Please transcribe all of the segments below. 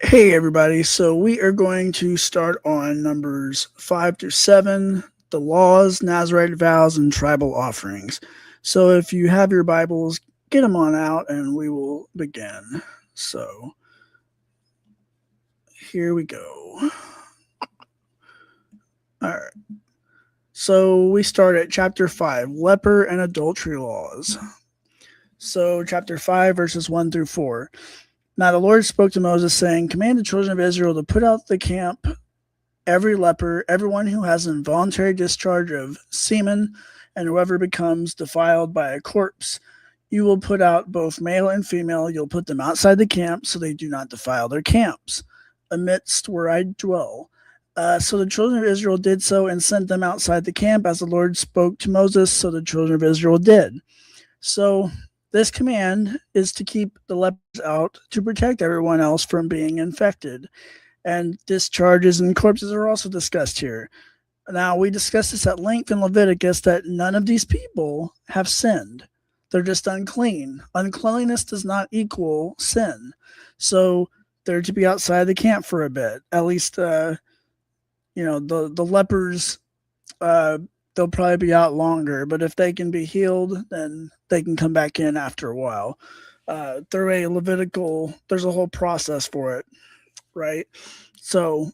Hey, everybody. So, we are going to start on numbers 5 through 7, the laws, Nazarite vows, and tribal offerings. So, if you have your Bibles, get them on out and we will begin. So, here we go. All right. So, we start at chapter 5, leper and adultery laws. So, chapter 5, verses 1 through 4. Now, the Lord spoke to Moses, saying, Command the children of Israel to put out the camp every leper, everyone who has an involuntary discharge of semen, and whoever becomes defiled by a corpse. You will put out both male and female. You'll put them outside the camp so they do not defile their camps, amidst where I dwell. So the children of Israel did so and sent them outside the camp as the Lord spoke to Moses, so the children of Israel did. So this command is to keep the lepers out to protect everyone else from being infected. And discharges and corpses are also discussed here. Now, we discussed this at length in Leviticus that none of these people have sinned. They're just unclean. Uncleanliness does not equal sin. So they're to be outside the camp for a bit. At least, the lepers, they'll probably be out longer. But if they can be healed, then they can come back in after a while. Through a Levitical, there's a whole process for it, right? So,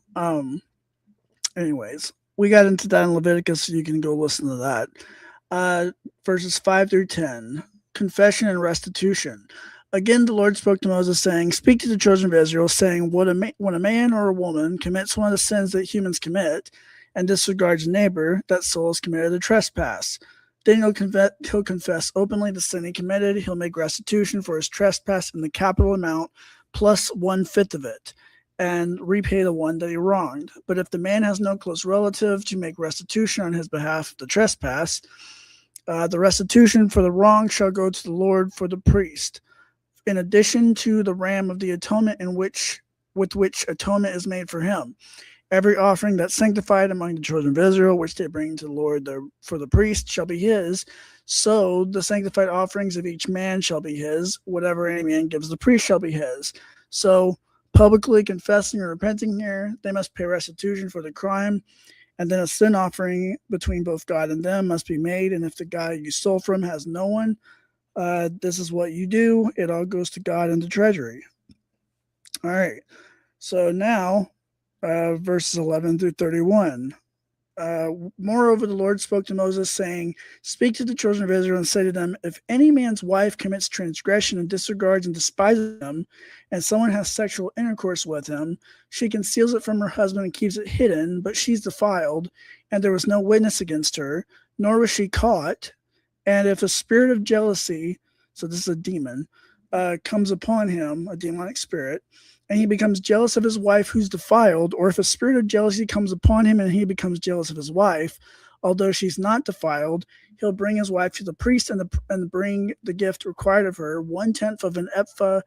anyways, we got into that in Leviticus, so you can go listen to that. Verses 5 through 10, confession and restitution. Again, the Lord spoke to Moses, saying, Speak to the children of Israel, saying, when a man or a woman commits one of the sins that humans commit and disregards a neighbor, that soul has committed a trespass. Then he'll confess openly the sin he committed. He'll make restitution for his trespass in the capital amount plus 1/5 of it, and repay the one that he wronged. But if the man has no close relative to make restitution on his behalf of the trespass, the restitution for the wrong shall go to the Lord for the priest, in addition to the ram of the atonement with which atonement is made for him. Every offering that's sanctified among the children of Israel, which they bring to the Lord for the priest, shall be his. So the sanctified offerings of each man shall be his. Whatever any man gives the priest shall be his. So publicly confessing or repenting here, they must pay restitution for the crime, and then a sin offering between both God and them must be made. And if the guy you stole from has no one, this is what you do. It all goes to God in the treasury. All right. So now, verses 11 through 31. Moreover, the Lord spoke to Moses, saying, Speak to the children of Israel and say to them, If any man's wife commits transgression and disregards and despises him, and someone has sexual intercourse with him, she conceals it from her husband and keeps it hidden, but she's defiled, and there was no witness against her, nor was she caught. And if a spirit of jealousy, so this is a demon, comes upon him, a demonic spirit, and he becomes jealous of his wife who's defiled, or if a spirit of jealousy comes upon him and he becomes jealous of his wife, although she's not defiled, he'll bring his wife to the priest and bring the gift required of her, 1/10 of an ephah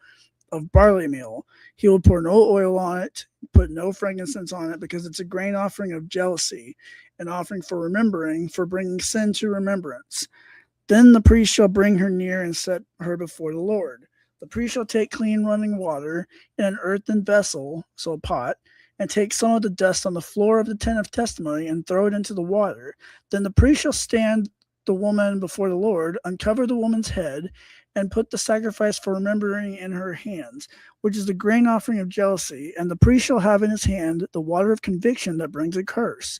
of barley meal. He will pour no oil on it, put no frankincense on it, because it's a grain offering of jealousy, an offering for bringing sin to remembrance. Then the priest shall bring her near and set her before the Lord. The priest shall take clean running water in an earthen vessel, so a pot, and take some of the dust on the floor of the tent of testimony and throw it into the water. Then the priest shall stand the woman before the Lord, uncover the woman's head, and put the sacrifice for remembering in her hands, which is the grain offering of jealousy. And the priest shall have in his hand the water of conviction that brings a curse.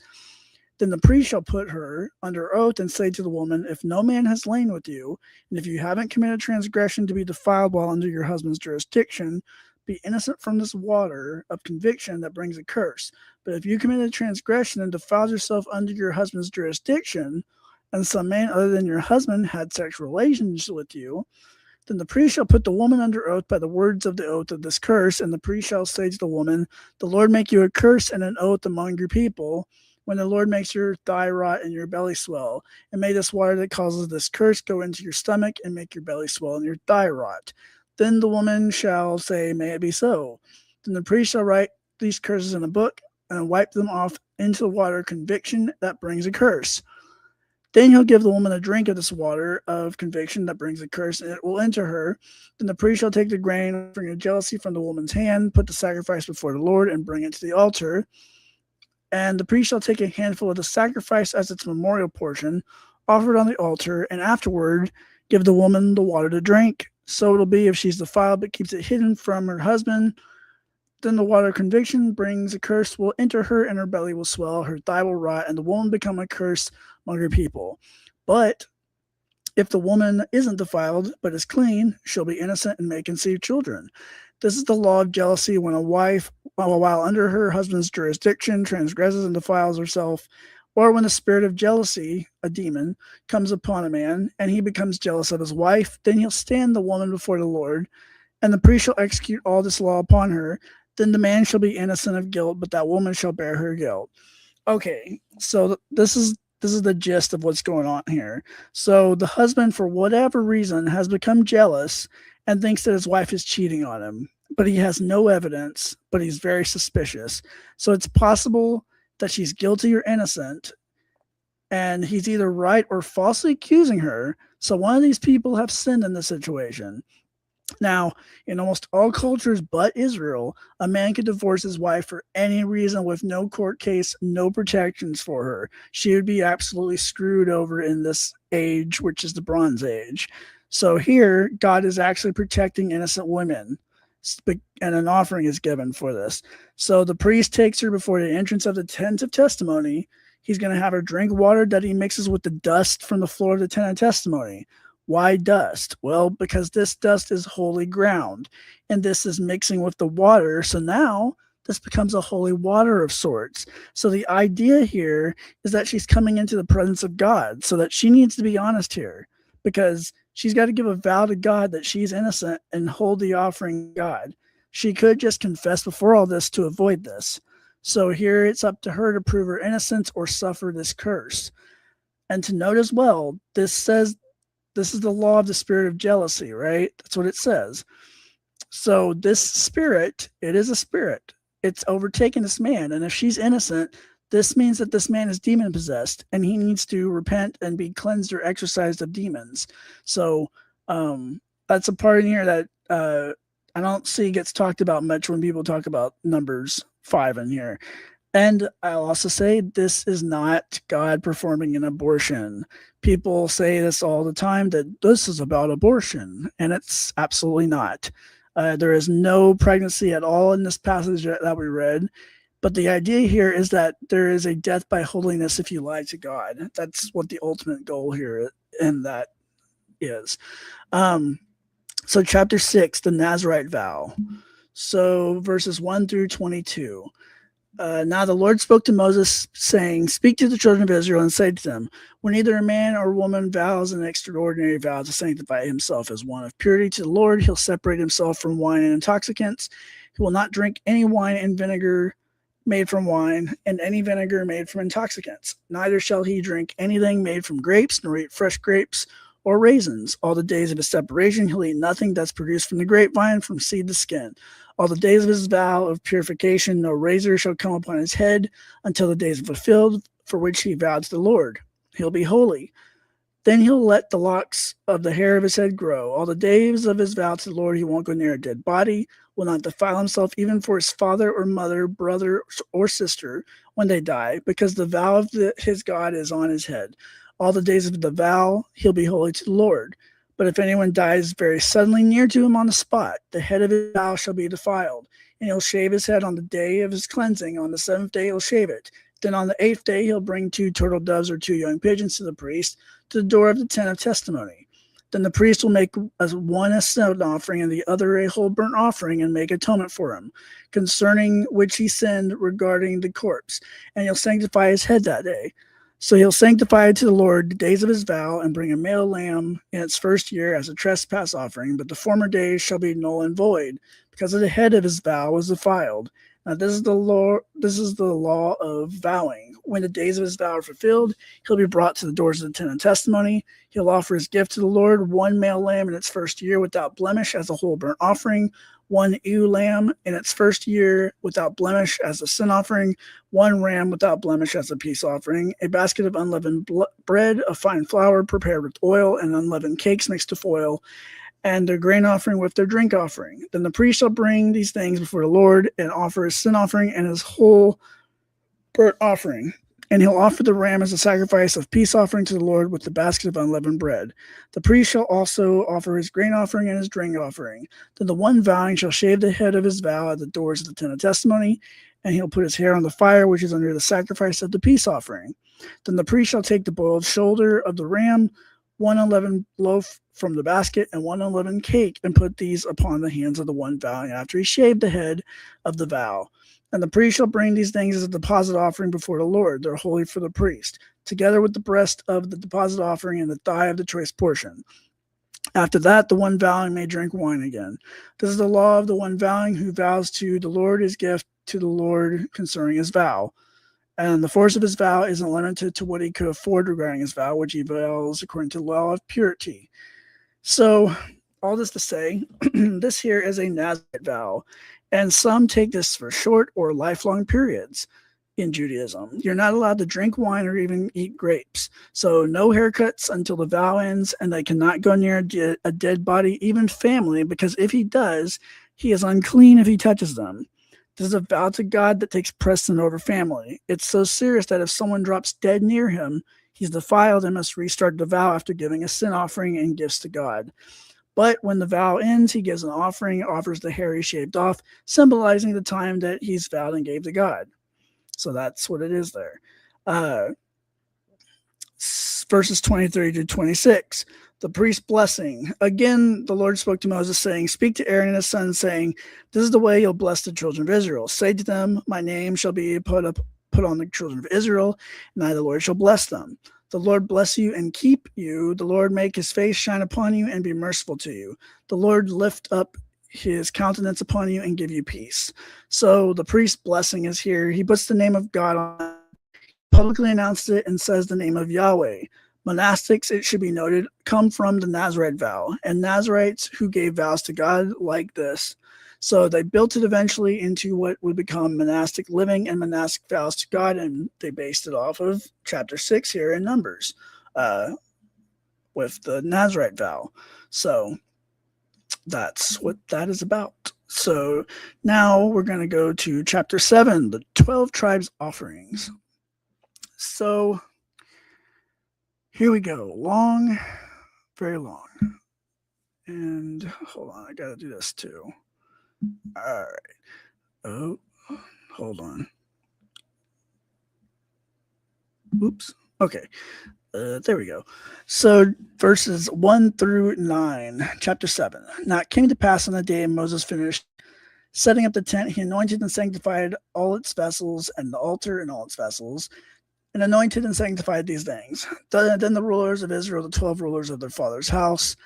Then the priest shall put her under oath and say to the woman, If no man has lain with you, and if you haven't committed transgression to be defiled while under your husband's jurisdiction, be innocent from this water of conviction that brings a curse. But if you committed transgression and defiled yourself under your husband's jurisdiction, and some man other than your husband had sexual relations with you, then the priest shall put the woman under oath by the words of the oath of this curse, and the priest shall say to the woman, The Lord make you a curse and an oath among your people, when the Lord makes your thigh rot and your belly swell, and may this water that causes this curse go into your stomach and make your belly swell and your thigh rot. Then the woman shall say, May it be so. Then the priest shall write these curses in a book and wipe them off into the water conviction that brings a curse. Then he'll give the woman a drink of this water of conviction that brings a curse, and it will enter her. Then the priest shall take the grain offering of jealousy from the woman's hand, put the sacrifice before the Lord, and bring it to the altar. And the priest shall take a handful of the sacrifice as its memorial portion, offer it on the altar, and afterward give the woman the water to drink. So it'll be if she's defiled but keeps it hidden from her husband. Then the water of conviction brings a curse will enter her, and her belly will swell, her thigh will rot, and the woman become a curse among her people. But if the woman isn't defiled but is clean, she'll be innocent and may conceive children. This is the law of jealousy when a wife, while under her husband's jurisdiction, transgresses and defiles herself, or when the spirit of jealousy, a demon, comes upon a man and he becomes jealous of his wife, then he'll stand the woman before the Lord, and the priest shall execute all this law upon her. Then the man shall be innocent of guilt, but that woman shall bear her guilt. Okay, so this is the gist of what's going on here. So the husband, for whatever reason, has become jealous and thinks that his wife is cheating on him, but he has no evidence, but he's very suspicious. So it's possible that she's guilty or innocent, and he's either right or falsely accusing her. So one of these people have sinned in this situation. Now, in almost all cultures but Israel, a man could divorce his wife for any reason with no court case, no protections for her. She would be absolutely screwed over in this age, which is the Bronze Age. So here, God is actually protecting innocent women, and an offering is given for this. So the priest takes her before the entrance of the tent of testimony. He's going to have her drink water that he mixes with the dust from the floor of the tent of testimony. Why dust? Well, because this dust is holy ground, and this is mixing with the water. So now this becomes a holy water of sorts. So the idea here is that she's coming into the presence of God, so that she needs to be honest here, because she's got to give a vow to God that she's innocent and hold the offering to God. She could just confess before all this to avoid this. So here it's up to her to prove her innocence or suffer this curse. And to note as well, this says this is the law of the spirit of jealousy, right? That's what it says. So this spirit, it is a spirit. It's overtaken this man. And if she's innocent, this means that this man is demon possessed and he needs to repent and be cleansed or exorcised of demons. So that's a part in here that I don't see gets talked about much when people talk about Numbers 5 in here. And I'll also say this is not God performing an abortion. People say this all the time, that this is about abortion, and it's absolutely not. There is no pregnancy at all in this passage that we read. But the idea here is that there is a death by holiness if you lie to God. That's what the ultimate goal here in that is. So chapter 6, the Nazarite vow. So verses 1 through 22. Now the Lord spoke to Moses, saying, "Speak to the children of Israel and say to them, when either a man or woman vows an extraordinary vow to sanctify himself as one of purity to the Lord, he'll separate himself from wine and intoxicants. He will not drink any wine and vinegar made from wine, and any vinegar made from intoxicants. Neither shall he drink anything made from grapes, nor eat fresh grapes or raisins. All the days of his separation he'll eat nothing that's produced from the grapevine, from seed to skin. All the days of his vow of purification, no razor shall come upon his head until the days are fulfilled for which he vowed to the Lord. He'll be holy. Then he'll let the locks of the hair of his head grow. All the days of his vow to the Lord he won't go near a dead body, will not defile himself even for his father or mother, brother or sister when they die, because the vow of his God is on his head. All the days of the vow he'll be holy to the Lord. But if anyone dies very suddenly near to him on the spot, the head of his vow shall be defiled, and he'll shave his head on the day of his cleansing. On the seventh day he'll shave it. Then on the eighth day he'll bring 2 turtle doves or 2 young pigeons to the priest to the door of the tent of testimony. Then the priest will make one a sin offering and the other a whole burnt offering, and make atonement for him, concerning which he sinned regarding the corpse, and he'll sanctify his head that day. So he'll sanctify to the Lord the days of his vow, and bring a male lamb in its first year as a trespass offering. But the former days shall be null and void, because of the head of his vow was defiled. Now this is the law of vowing. When the days of his vow are fulfilled, he'll be brought to the doors of the tent of testimony. He'll offer his gift to the Lord, 1 male lamb in its first year without blemish as a whole burnt offering, one ewe lamb in its first year without blemish as a sin offering, one ram without blemish as a peace offering, a basket of unleavened bread of fine flour prepared with oil, and unleavened cakes mixed with oil, and their grain offering with their drink offering. Then the priest shall bring these things before the Lord and offer his sin offering and his whole burnt offering. And he'll offer the ram as a sacrifice of peace offering to the Lord with the basket of unleavened bread. The priest shall also offer his grain offering and his drink offering. Then the one vowing shall shave the head of his vow at the doors of the tent of testimony, and he'll put his hair on the fire, which is under the sacrifice of the peace offering. Then the priest shall take the boiled shoulder of the ram, one unleavened loaf from the basket, and one unleavened cake, and put these upon the hands of the one vowing after he shaved the head of the vow. And the priest shall bring these things as a deposit offering before the Lord. They're holy for the priest, together with the breast of the deposit offering and the thigh of the choice portion. After that, the one vowing may drink wine again. This is the law of the one vowing who vows to the Lord his gift to the Lord concerning his vow. And the force of his vow isn't limited to what he could afford regarding his vow, which he vows according to the law of purity. So, all this to say, this here is a Nazarite vow, and some take this for short or lifelong periods in Judaism. You're not allowed to drink wine or even eat grapes. So no haircuts until the vow ends, and they cannot go near a dead body, even family, because if he does, he is unclean if he touches them. This is a vow to God that takes precedent over family. It's so serious that if someone drops dead near him, he's defiled and must restart the vow after giving a sin offering and gifts to God. But when the vow ends, he gives an offering, offers the hair he shaved off, symbolizing the time that he's vowed and gave to God. So that's what it is there. Verses 23 to 26. The priest's blessing. Again, the Lord spoke to Moses, saying, Speak to Aaron and his sons, saying, This is the way you'll bless the children of Israel. Say to them, My name shall be put on the children of Israel, and I, the Lord, shall bless them. The Lord bless you and keep you. The Lord make his face shine upon you and be merciful to you. The Lord lift up his countenance upon you and give you peace. So the priest's blessing is here. He puts the name of God on, publicly announced it, and says the name of Yahweh. Monastics, it should be noted, come from the Nazarite vow, and Nazarites who gave vows to God like this. So they built it eventually into what would become monastic living and monastic vows to God, and they based it off of chapter 6 here in Numbers with the Nazarite vow. So that's what that is about. So now we're going to go to chapter 7, the 12 tribes offerings. So here we go. Long, very long. And hold on, I got to do this too. All right. Oh, hold on. Oops. Okay. There we go. So verses 1 through 9, chapter 7. Now it came to pass on the day Moses finished setting up the tent, he anointed and sanctified all its vessels and the altar and all its vessels, and anointed and sanctified these things. Then the rulers of Israel, the 12 rulers of their father's house,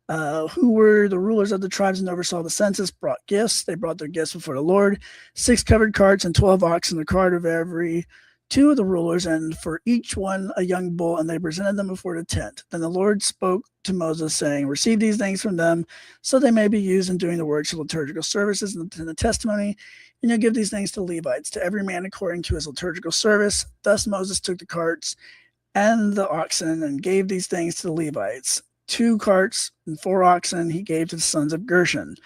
who were the rulers of the tribes and oversaw the census, brought gifts. They brought their gifts before the Lord, 6 covered carts and 12 oxen, the cart of every 2 of the rulers, and for each one a young bull, and they presented them before the tent. Then the Lord spoke to Moses, saying, Receive these things from them, so they may be used in doing the works of liturgical services and the testimony, and you'll give these things to Levites, to every man according to his liturgical service. Thus Moses took the carts and the oxen and gave these things to the Levites. 2 carts and 4 oxen he gave to the sons of Gershon,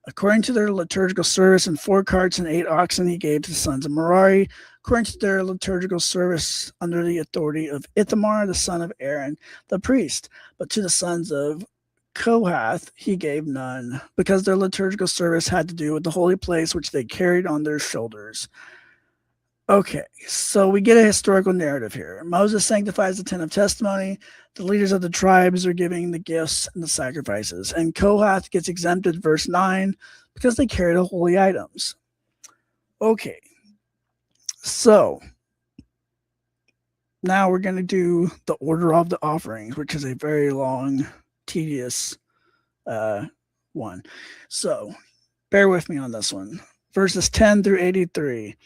according to their liturgical service, and 4 carts and 8 oxen he gave to the sons of Merari, according to their liturgical service, under the authority of Ithamar, the son of Aaron, the priest. But to the sons of Kohath he gave none, because their liturgical service had to do with the holy place which they carried on their shoulders. Okay, so we get a historical narrative here. Moses sanctifies the tent of testimony. The leaders of the tribes are giving the gifts and the sacrifices. And Kohath gets exempted, verse 9, because they carry the holy items. Okay, so now we're going to do the order of the offerings, which is a very long, tedious one. So bear with me on this one. Verses 10 through 83.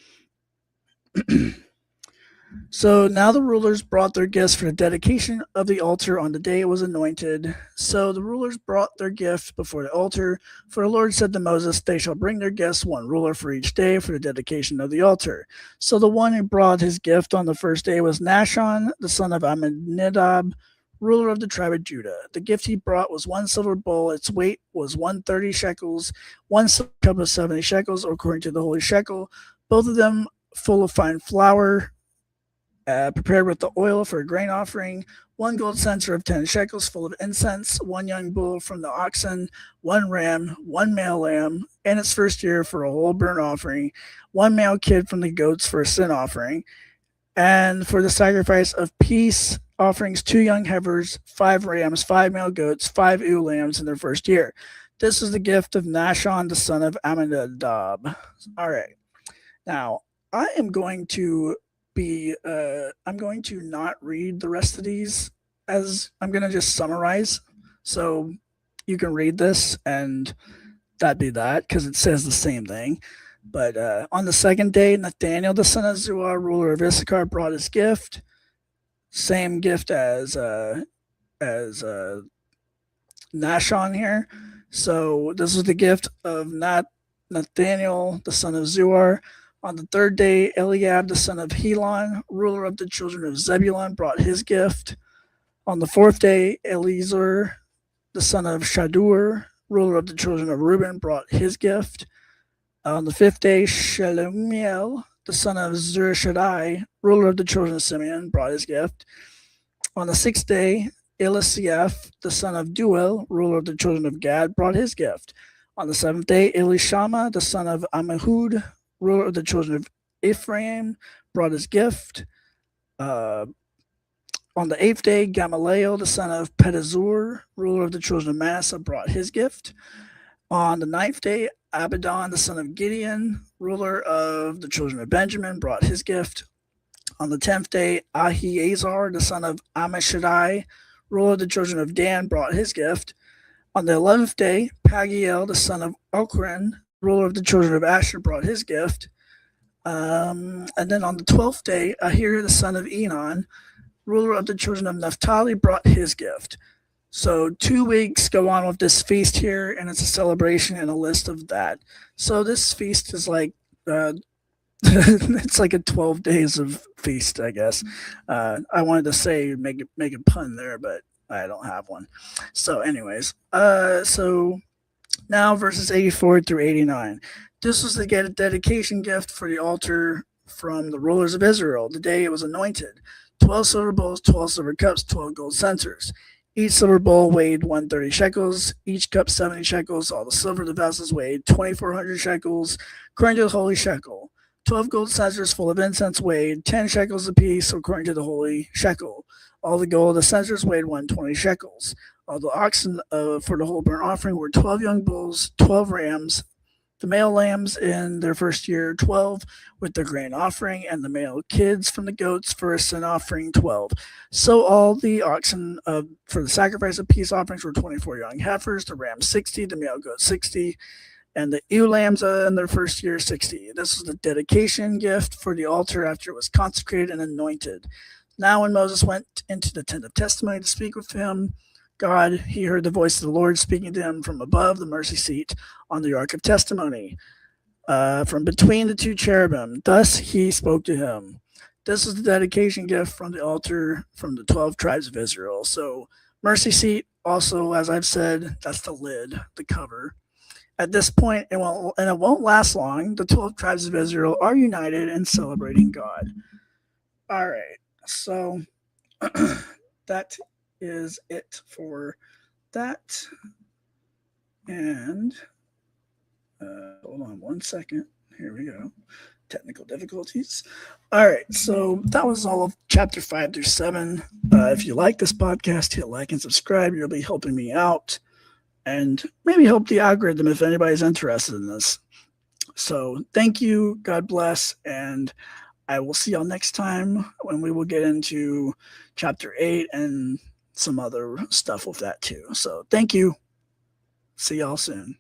So now the rulers brought their gifts for the dedication of the altar on the day it was anointed. So the rulers brought their gift before the altar. For the Lord said to Moses, they shall bring their gifts, one ruler for each day, for the dedication of the altar. So the one who brought his gift on the first day was Nashon, the son of Amminadab, ruler of the tribe of Judah. The gift he brought was one silver bowl. Its weight was 130 shekels, one silver cup of 70 shekels, according to the holy shekel, both of them full of fine flour, prepared with the oil for a grain offering, one gold censer of 10 shekels full of incense, one young bull from the oxen, one ram, one male lamb in its first year for a whole burnt offering, one male kid from the goats for a sin offering, and for the sacrifice of peace offerings, 2 young heifers, 5 rams, 5 male goats, 5 ewe lambs in their first year. This is the gift of Nashon, the son of Amminadab. All right. Now, I am going to I'm going to not read the rest of these, as I'm going to just summarize. So you can read this and that'd be that, because it says the same thing. But on the second day, Nathaniel, the son of Zuar, ruler of Issachar, brought his gift. Same gift as Nashon here. So this was the gift of Nathaniel, the son of Zuar. On the third day, Eliab, the son of Helon, ruler of the children of Zebulun, brought his gift. On the fourth day, Eliezer, the son of Shadur, ruler of the children of Reuben, brought his gift. On the fifth day, Shelumiel, the son of Zurishaddai, ruler of the children of Simeon, brought his gift. On the sixth day, Eliasaph, the son of Duel, ruler of the children of Gad, brought his gift. On the seventh day, Elishama, the son of Ammihud, ruler of the children of Ephraim, brought his gift. On the eighth day, Gamaliel, the son of Pedazur, ruler of the children of Manasseh, brought his gift. On the ninth day, Abidan, the son of Gideon, ruler of the children of Benjamin, brought his gift. On the 10th day, Ahiezer, the son of Ammishaddai, ruler of the children of Dan, brought his gift. On the 11th day, Pagiel, the son of Ochran, ruler of the children of Asher, brought his gift. And then on the 12th day, Ahir, the son of Enon, ruler of the children of Naphtali, brought his gift. So 2 weeks go on with this feast here, and it's a celebration and a list of that. So this feast is like it's like a 12 days of feast, I guess. I wanted to say make a pun there, but I don't have one. So anyways, so now verses 84 through 89. This was the dedication gift for the altar from the rulers of Israel the day it was anointed. 12 silver bowls, 12 silver cups, 12 gold censers. Each silver bowl weighed 130 shekels, each cup 70 shekels. All the silver of the vessels weighed 2,400 shekels, according to the holy shekel. 12 gold censers full of incense weighed 10 shekels apiece, according to the holy shekel. All the gold of the censers weighed 120 shekels. All the oxen for the whole burnt offering were 12 young bulls, 12 rams, the male lambs in their first year, 12 with their grain offering, and the male kids from the goats for a sin offering, 12. So all the oxen for the sacrifice of peace offerings were 24 young heifers, the rams 60, the male goats 60, and the ewe lambs in their first year, 60. This was the dedication gift for the altar after it was consecrated and anointed. Now when Moses went into the tent of testimony to speak with him, God, he heard the voice of the Lord speaking to him from above the mercy seat on the ark of testimony, from between the 2 cherubim. Thus he spoke to him. This is the dedication gift from the altar from the 12 tribes of Israel. So mercy seat, also, as I've said, that's the lid, the cover. At this point, it won't last long, the 12 tribes of Israel are united in celebrating God. All right, so that is it for that. And hold on 1 second. Here we go. Technical difficulties. All right, so that was all of chapter 5 through 7. If you like this podcast, hit like and subscribe. You'll be helping me out and maybe help the algorithm if anybody's interested in this. So thank you. God bless. And I will see y'all next time when we will get into chapter 8 and some other stuff with that too. So thank you. See y'all soon.